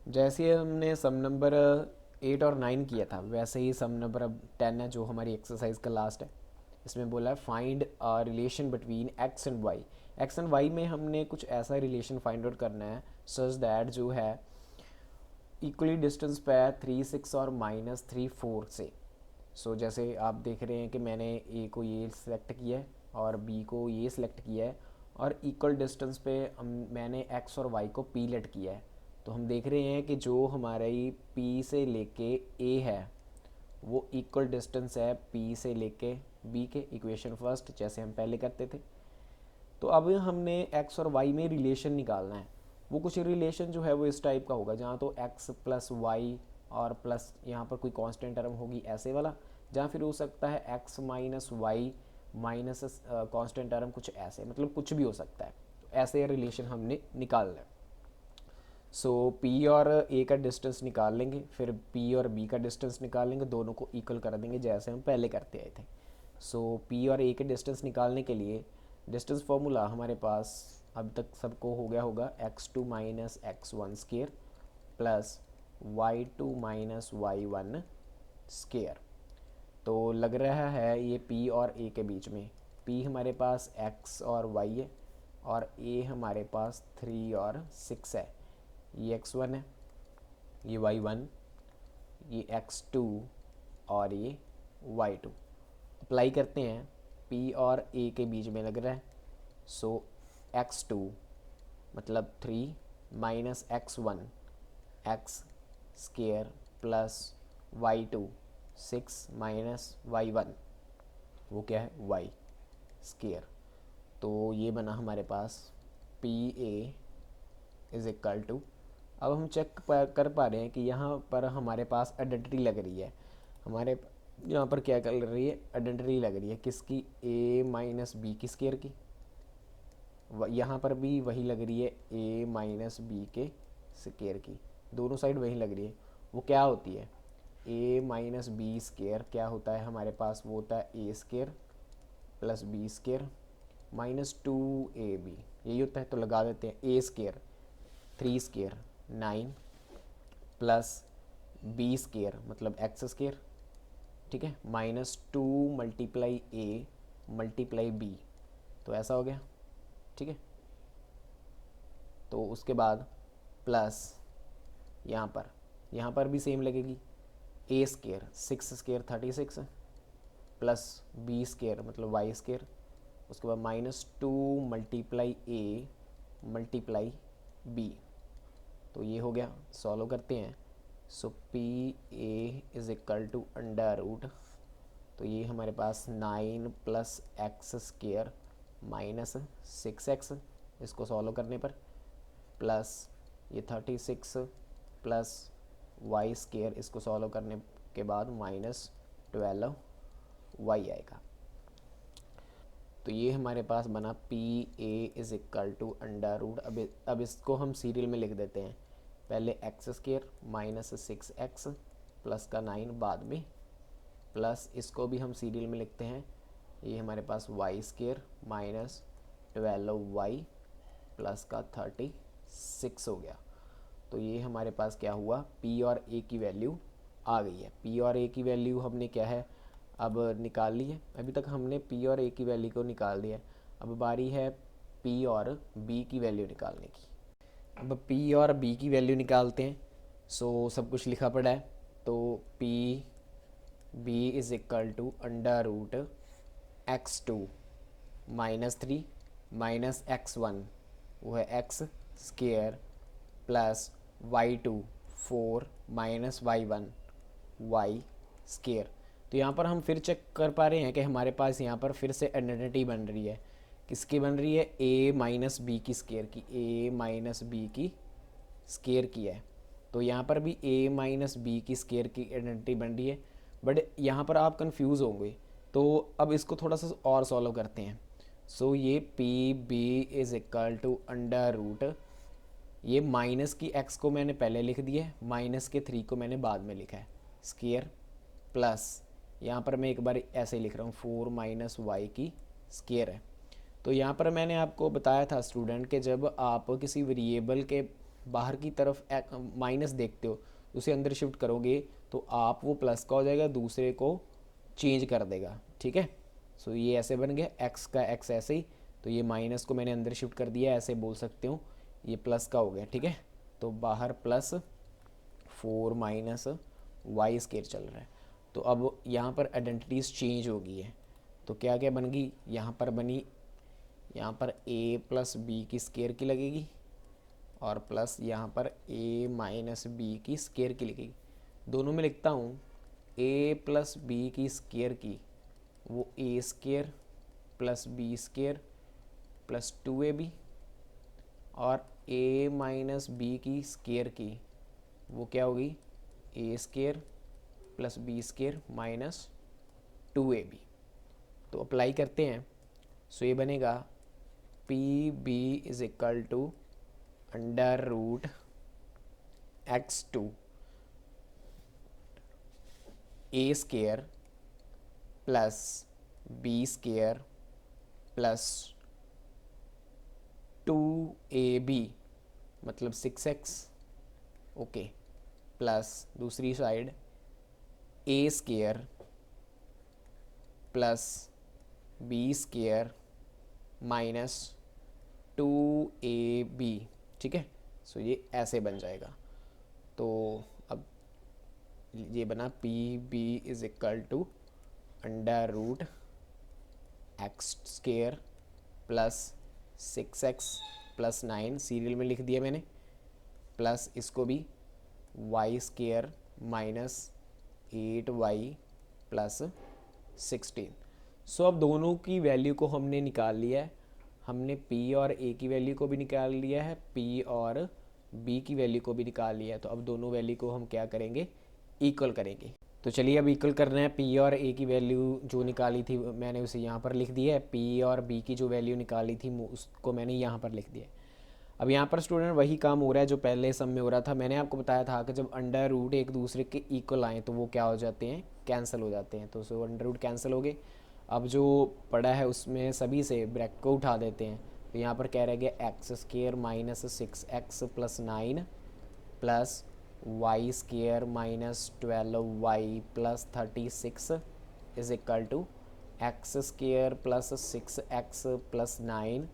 जैसे ही हमने सम नंबर 8 और 9 किया था वैसे ही सम नंबर अब 10 है जो हमारी एक्सरसाइज का लास्ट है। इसमें बोला है find a relation between x and y. X and y में हमने कुछ ऐसा रिलेशन फाइंड आउट करना है सच दैट जो है इक्वली डिस्टेंस पे है 3 6 और -3 4 से। जैसे आप देख रहे हैं कि मैंने ए को ये सिलेक्ट किया है और बी को ये सिलेक्ट किया है और इक्वल डिस्टेंस पे मैंने एक्स और वाई को पी लेट किया है। तो हम देख रहे हैं कि जो हमारी पी से लेके ए है वो इक्वल डिस्टेंस है पी से लेके बी के। इक्वेशन फर्स्ट जैसे हम पहले करते थे। तो अब हमने एक्स और वाई में रिलेशन निकालना है। वो कुछ रिलेशन जो है वो इस टाइप का होगा जहाँ तो एक्स प्लस वाई और प्लस यहाँ पर कोई कांस्टेंट टर्म होगी ऐसे वाला, जहाँ फिर हो सकता है x minus y minus constant term कुछ ऐसे, मतलब कुछ भी हो सकता है। तो ऐसे रिलेशन हमने निकालना है। पी और ए का डिस्टेंस निकाल लेंगे, फिर पी और बी का डिस्टेंस निकाल लेंगे, दोनों को इक्वल कर देंगे जैसे हम पहले करते आए थे। पी और ए के डिस्टेंस निकालने के लिए डिस्टेंस फॉर्मूला हमारे पास अब तक सबको हो गया होगा x2 minus x1 square plus y2 minus y1 square. तो लग रहा है ये p और a के बीच में। p हमारे पास x और y है और a हमारे पास 3 और 6 है। ये x1 है, ये y1, ये x2 और ये y2। अप्लाई करते हैं, p और a के बीच में लग रहा है। x2 मतलब 3 minus x1 x square plus y2 6 minus y1 वो क्या है y स्केयर। तो ये बना हमारे पास P A is equal to. अब हम चेक कर पा रहे हैं कि यहाँ पर हमारे पास आइडेंटिटी लग रही है। हमारे यहाँ पर क्या कर रही है, आइडेंटिटी लग रही है किसकी, a माइनस बी की स्केयर की। यहाँ पर भी वही लग रही है a माइनस बी के स्केयर की, दोनों साइड वही लग रही है। वो क्या होती है, a माइनस बी स्केयर क्या होता है हमारे पास, वो होता है a square plus B square minus 2ab, यही होता है। तो लगा देते हैं a square 3 square 9 plus B square मतलब एक्स स्केयर, ठीक है, minus 2 multiply a multiply b. तो ऐसा हो गया, ठीक है। तो उसके बाद प्लस यहाँ पर भी सेम लगेगी, A square 6 square 36 plus B square मतलब वाई स्केयर। उसके बाद -2 मल्टीप्लाई ए मल्टीप्लाई बी। तो ये हो गया, सॉल्व करते हैं। P A is equal to under root, तो ये हमारे पास 9 plus x square minus 6x, इसको सॉल्व करने पर प्लस ये 36 प्लस वाई स्केयर, इसको सॉल्व करने के बाद -12y आएगा। तो ये हमारे पास बना p A is equal to under root. अब इसको हम सीरियल में लिख देते हैं, पहले x square minus 6x plus का 9 बाद में, प्लस इसको भी हम सीरियल में लिखते हैं। ये हमारे पास Y square minus 12y plus का 36 हो गया। तो ये हमारे पास क्या हुआ, p और a की वैल्यू आ गई है। p और a की वैल्यू हमने क्या है अब निकाल ली है। अभी तक हमने p और a की वैल्यू को निकाल दिया है। अब बारी है p और b की वैल्यू निकालने की। अब p और b की वैल्यू निकालते हैं। सब कुछ लिखा पड़ा है। तो p b is equal to under root x2 -3 minus x1 वो है x square plus y2 4 minus y1 y square. तो यहाँ पर हम फिर चेक कर पा रहे हैं कि हमारे पास यहाँ पर फिर से आइडेंटिटी बन रही है। किसकी बन रही है, a माइनस बी की स्केयर की, a माइनस बी की स्केयर की है। तो यहाँ पर भी a माइनस बी की स्केयर की आइडेंटिटी बन रही है। बट यहाँ पर आप कंफ्यूज होंगे, तो अब इसको थोड़ा सा और सॉल्व करते हैं। ये p B is equal to under root, ये माइनस की x को मैंने पहले लिख दिया है, माइनस के 3 को मैंने बाद में लिखा है स्केयर प्लस यहाँ पर मैं एक बार ऐसे ही लिख रहा हूँ 4 माइनस वाई की स्केयर है। तो यहाँ पर मैंने आपको बताया था स्टूडेंट कि जब आप किसी वेरिएबल के बाहर की तरफ माइनस देखते हो, उसे अंदर शिफ्ट करोगे तो आप वो प्लस का हो जाएगा, दूसरे को चेंज कर देगा, ठीक है। सो ये ऐसे बन गया, एक्स का एक्स ऐसे ही, तो ये माइनस को मैंने अंदर शिफ्ट कर दिया, ऐसे बोल सकते हो, ये प्लस का हो गया, ठीक है। तो बाहर प्लस 4 माइनस वाई स्केयर चल रहा है। तो अब यहाँ पर आइडेंटिटीज़ चेंज हो गई है, तो क्या क्या बन गई, यहाँ पर बनी, यहाँ पर ए प्लस बी की स्केयर की लगेगी, और प्लस यहाँ पर ए माइनस बी की स्केयर की लगेगी। दोनों में लिखता हूँ, ए प्लस बी की स्केयर की वो A square plus B square plus 2ab, और ए माइनस बी की स्केयर की वो क्या होगी, A square plus B square minus 2ab। तो अप्लाई करते हैं, सो ये बनेगा P B is equal to under root x2 A square plus B square plus 2ab मतलब 6x, ओके, प्लस दूसरी side A square plus B square minus 2ab, ठीक है। सो ये ऐसे बन जाएगा। तो अब ये बना p B is equal to under root x square plus 6x plus 9, serial में लिख दिया मैंने, प्लस इसको भी y square minus 8y plus 16। So अब दोनों की वैल्यू को हमने निकाल लिया है, हमने p और a की वैल्यू को भी निकाल लिया है, p और b की वैल्यू को भी निकाल लिया है। तो अब दोनों वैल्यू को हम क्या करेंगे, इक्वल करेंगे। तो चलिए अब इक्वल करना है, p और a की वैल्यू जो निकाली थी मैंने उसे यहाँ पर लिख दिया है, p और b की जो वैल्यू निकाली थी उसको मैंने यहाँ पर लिख दिया है। अब यहाँ पर स्टूडेंट वही काम हो रहा है जो पहले सम में हो रहा था। मैंने आपको बताया था कि जब अंडर रूट एक दूसरे के इक्वल आए तो वो क्या हो जाते हैं, कैंसिल हो जाते हैं। तो सो अंडर रूट कैंसिल हो गए। अब जो पड़ा है उसमें सभी से ब्रैकेट को उठा देते हैं। तो यहाँ पर क्या रह गया, x square minus 6x plus 9 plus y square minus 12y plus 36 is equal to x square plus 6x plus 9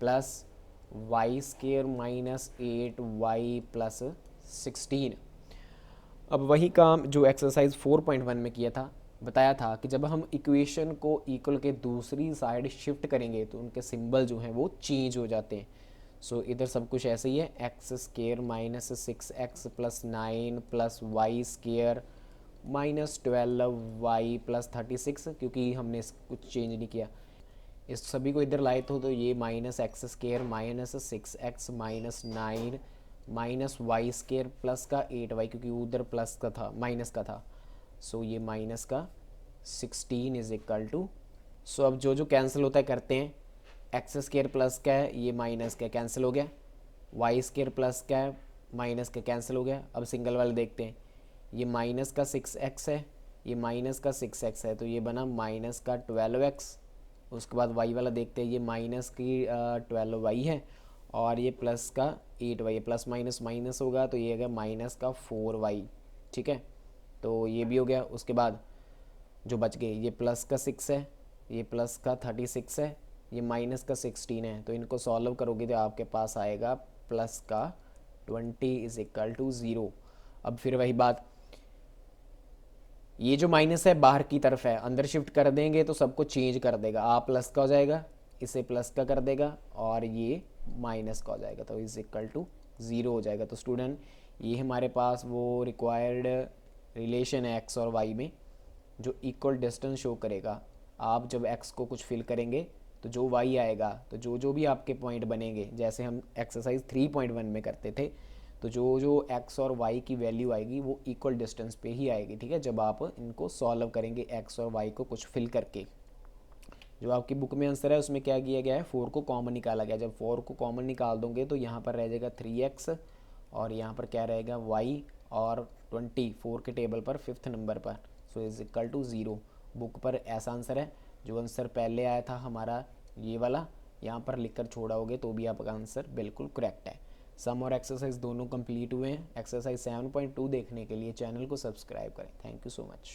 plus y square minus 8y plus 16। अब वही काम जो एक्सरसाइज 4.1 में किया था, बताया था कि जब हम इक्वेशन को इक्वल के दूसरी साइड शिफ्ट करेंगे तो उनके सिंबल जो हैं वो चेंज हो जाते हैं। सो इधर सब कुछ ऐसे ही है, x square minus 6x plus 9 plus y square minus 12y plus 36, क्योंकि हमने कुछ चेंज नहीं किया। इस सभी को इधर लाए तो ये minus x square minus 6x minus 9 minus y square plus का 8y, क्योंकि उधर प्लस का था, माइनस का था। सो ये माइनस का 16 इज इक्वल टू, सो अब जो जो कैंसिल होता है करते हैं। एक्स स्केयर प्लस का है, ये माइनस का कैंसिल हो गया। वाई स्केयर प्लस का है, माइनस का कैंसिल हो गया। अब सिंगल वाले देखते हैं, ये माइनस का 6x है, ये माइनस का 6x है, तो ये बना माइनस का 12x। उसके बाद वाई वाला देखते हैं, ये माइनस की 12y है और ये प्लस का 8y, प्लस माइनस माइनस होगा तो ये है माइनस का 4y, ठीक है। तो ये भी हो गया। उसके बाद जो बच गए, ये प्लस का 6 है, ये प्लस का 36 है, ये माइनस का 16 है। तो इनको सॉल्व करोगे तो आपके पास आएगा प्लस का 20 इज इक्वल टू 0। अब फिर वही बात, ये जो माइनस है बाहर की तरफ है, अंदर शिफ्ट कर देंगे तो सबको चेंज कर देगा। आ प्लस का हो जाएगा, इसे प्लस का कर देगा, और ये माइनस का हो जाएगा, तो इज इक्वल टू 0 हो जाएगा। तो स्टूडेंट ये हमारे पास वो रिक्वायर्ड रिलेशन है एक्स और वाई में, जो इक्वल डिस्टेंस शो करेगा। आप जब एक्स को कुछ फिल करेंगे तो जो वाई आएगा, तो जो जो भी आपके पॉइंट बनेंगे, जैसे हम एक्सरसाइज 3.1 में करते थे, तो जो जो एक्स और वाई की वैल्यू आएगी वो इक्वल डिस्टेंस पे ही आएगी, ठीक है, जब आप इनको सॉल्व करेंगे एक्स और वाई को कुछ फिल करके। जो आपकी बुक में आंसर है उसमें क्या किया गया है, 4 को कॉमन निकाला गया। जब 4 को कॉमन निकाल दोगे तो यहाँ पर रह जाएगा 3x, और यहाँ पर क्या रहेगा y, और 24 के टेबल पर 5th नंबर पर, so is equal to 0। Book पर ऐसा आंसर है। जो आंसर पहले आया था हमारा ये वाला, यहाँ पर लिख कर छोड़ाओगे तो भी आपका आंसर बिल्कुल करेक्ट है। सम और एक्सरसाइज दोनों कंप्लीट हुए हैं। एक्सरसाइज 7.2 देखने के लिए चैनल को सब्सक्राइब करें। Thank you so much.